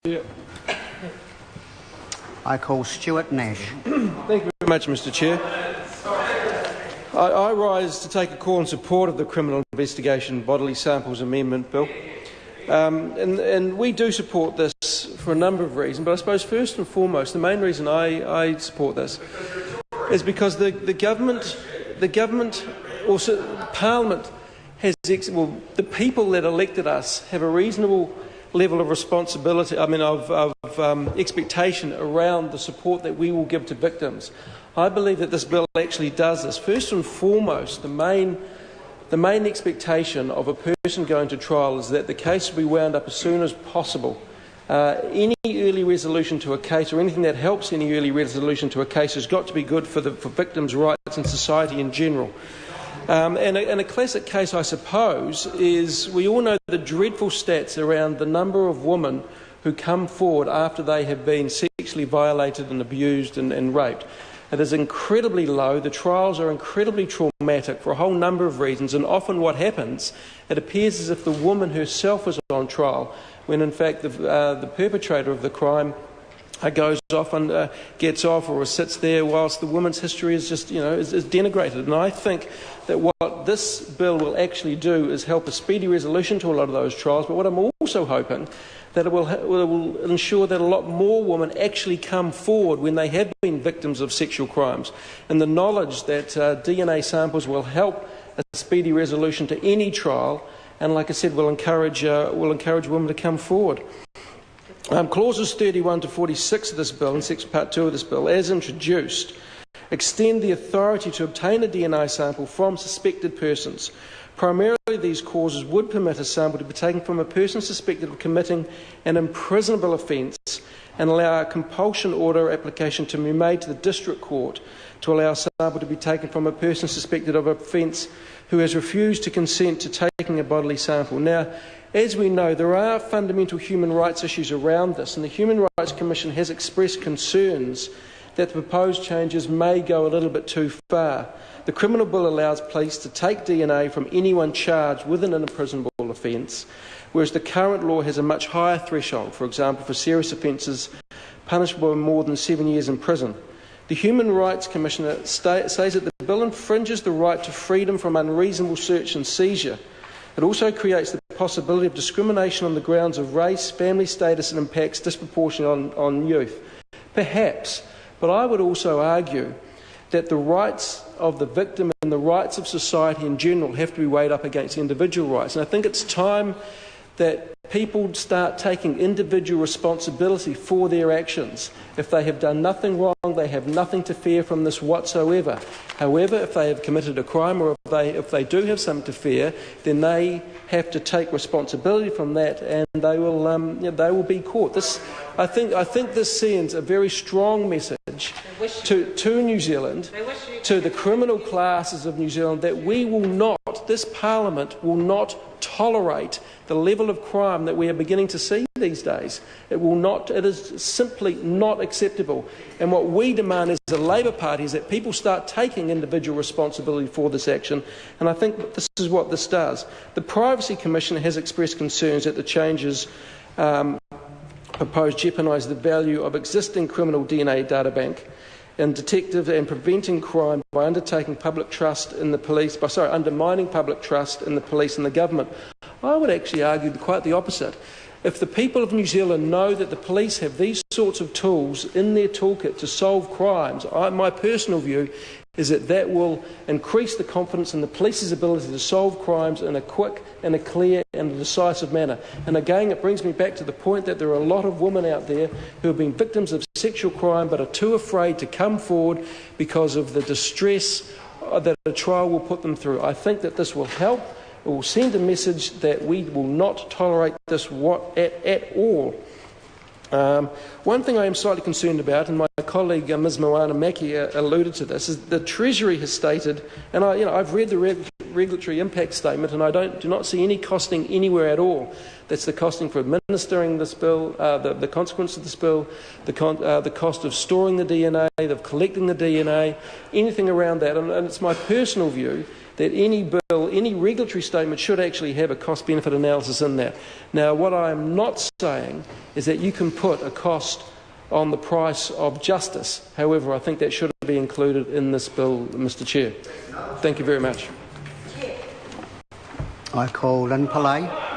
Yeah. I call Stuart Nash. Thank you very much, Mr Chair. I rise to take a call in support of the Criminal Investigation Bodily Samples Amendment Bill. And we do support this for a number of reasons, but I suppose first and foremost, the main reason I support this is because the government, also Parliament, the people that elected us have a reasonable level of responsibility, expectation around the support that we will give to victims. I believe that this bill actually does this. First and foremost, the main expectation of a person going to trial is that the case will be wound up as soon as possible. Any early resolution to a case, or anything that helps any early resolution to a case, has got to be good for victims' rights and society in general. And a classic case, I suppose, is we all know the dreadful stats around the number of women who come forward after they have been sexually violated and abused and raped. It is incredibly low. The trials are incredibly traumatic for a whole number of reasons, and often what happens, it appears as if the woman herself is on trial, when in fact the perpetrator of the crime goes off and gets off or sits there whilst the woman's history is just, is denigrated. And I think that what this bill will actually do is help a speedy resolution to a lot of those trials. But what I'm also hoping that it will ensure that a lot more women actually come forward when they have been victims of sexual crimes. And the knowledge that DNA samples will help a speedy resolution to any trial, and like I said, will encourage women to come forward. Clauses 31 to 46 of this bill, and Section Part 2 of this bill, as introduced, extend the authority to obtain a DNA sample from suspected persons. Primarily, these clauses would permit a sample to be taken from a person suspected of committing an imprisonable offence and allow a compulsion order application to be made to the District Court to allow a sample to be taken from a person suspected of an offence who has refused to consent to taking a bodily sample. Now, as we know, there are fundamental human rights issues around this, and the Human Rights Commission has expressed concerns that the proposed changes may go a little bit too far. The criminal bill allows police to take DNA from anyone charged with an imprisonable offence, whereas the current law has a much higher threshold, for example, for serious offences punishable by more than 7 years in prison. The Human Rights Commissioner says that the bill infringes the right to freedom from unreasonable search and seizure. It also creates the possibility of discrimination on the grounds of race, family status, and impacts disproportionately on youth. Perhaps, but I would also argue that the rights of the victim and the rights of society in general have to be weighed up against individual rights. And I think it's time that people start taking individual responsibility for their actions. If they have done nothing wrong, they have nothing to fear from this whatsoever. However, if they have committed a crime, or if they do have something to fear, then they have to take responsibility from that, and they will be caught. I think this sends a very strong message to New Zealand, to the criminal classes of New Zealand, that we will not, this Parliament will not tolerate the level of crime that we are beginning to see these days. It is simply not acceptable. And what we demand as a Labour Party is that people start taking individual responsibility for this action, and I think this is what this does. The Privacy Commission has expressed concerns that the changes proposed jeopardise the value of existing criminal DNA databank and detective and preventing crime by undermining public trust in the police and the government. I would actually argue quite the opposite. If the people of New Zealand know that the police have these sorts of tools in their toolkit to solve crimes, my personal view is that will increase the confidence in the police's ability to solve crimes in a quick and a clear and a decisive manner. And again, it brings me back to the point that there are a lot of women out there who have been victims of sexual crime but are too afraid to come forward because of the distress that a trial will put them through. I think that this will help. It will send a message that we will not tolerate this at all. One thing I am slightly concerned about, and my colleague Ms Moana Maki alluded to this, is the Treasury has stated, and I've read the regulatory impact statement, and I do not see any costing anywhere at all. That's the costing for administering this bill, the consequence of this bill, the cost of storing the DNA, of collecting the DNA, anything around that. And it's my personal view that any bill, any regulatory statement should actually have a cost-benefit analysis in there. Now, what I'm not saying is that you can put a cost on the price of justice. However, I think that should be included in this bill, Mr Chair. Thank you very much. I call Lynn Pillay.